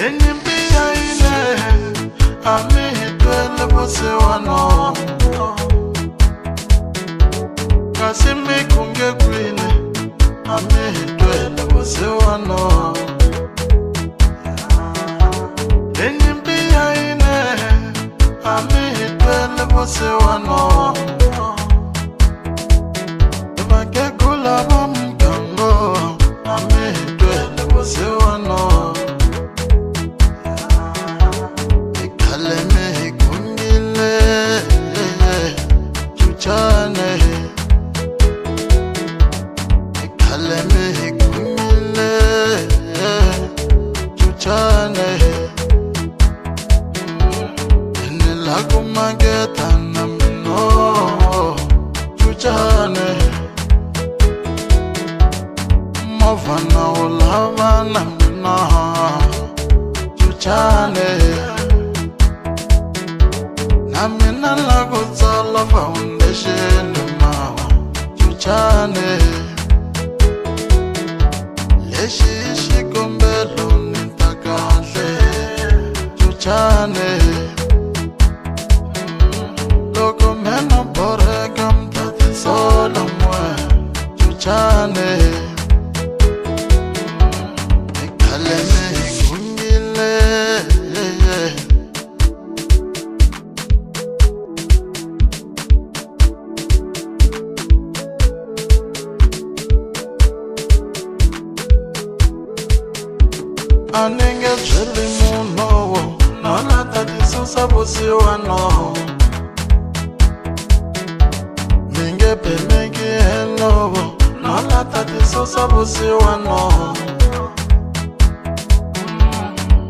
Enyimbiya ine amihitwele busiwano Kasimi kunge kwine amihitwele busiwano Enyimbiya ine amihitwele busiwano Bakekula bamgango amihitwele busiwano Mavana ulavana mina chuchane na mina lakutsala foundation mawa chuchane lexi xikombelo ni ta kahle chuchane loko mena boreka mtatisola mwe chuchane Aninge jeli muno Nona tatiso sabusiwano Minge pemeki hello Nona tatiso sabusiwano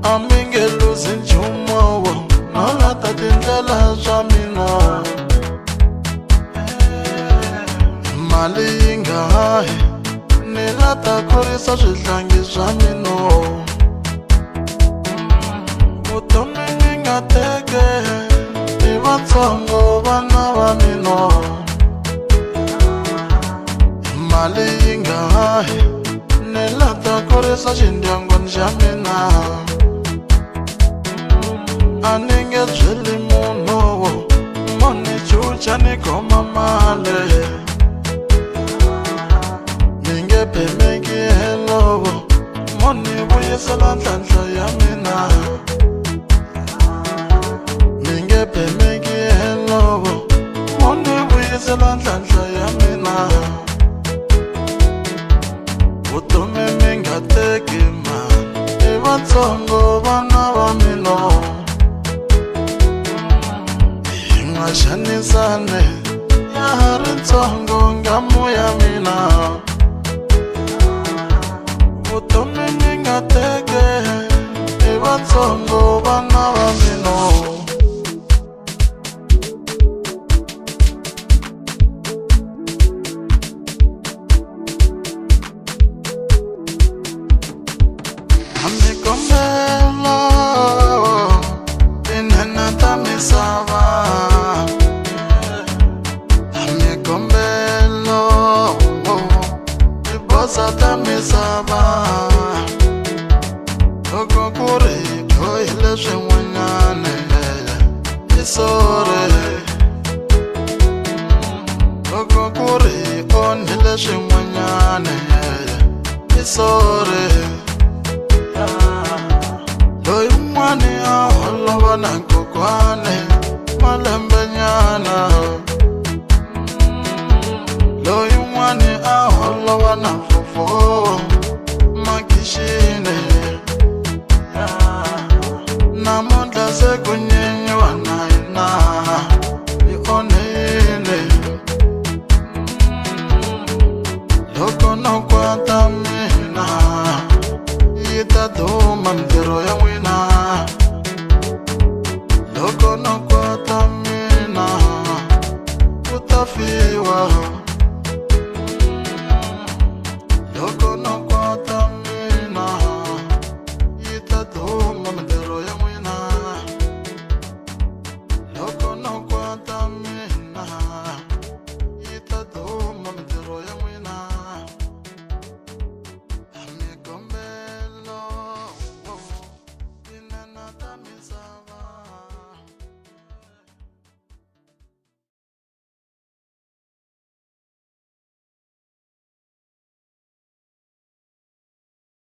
Aminge losing jumo Nona tatindela jamino Mali inga hai Nilata korisa shidlangi jamino Teke Ivatsongo vana vanino Mali inga hai Nilata korisa shindyangu njamina Aninge jeli muno Moni chucha nikoma male Minge pemeki hello Moni buyisela nhlanhla yamina Pemeki hello Moni buyisela nhlanhla yamina Vutomi minga teki man Ivatsongo vana vamino Hinga xanisane Ya hari ntsongo ngamu ya mina Vutomi minga teki Ivatsongo vana vamino Amikombelo Inena tamisava Amikombelo Ibosa tamisava Oko kuri Koile shimwanyane Isore Oko kuri Onile shimwanyane Isore Loyi mwani aholova na kokwane Malembe nyana Loyi mwani aholova na fofo Makishine Namonda se kunyenye wanaina Ionene Loko no kwata mina Itaduma mdero ya wina Loko no kwata mina Utafiwa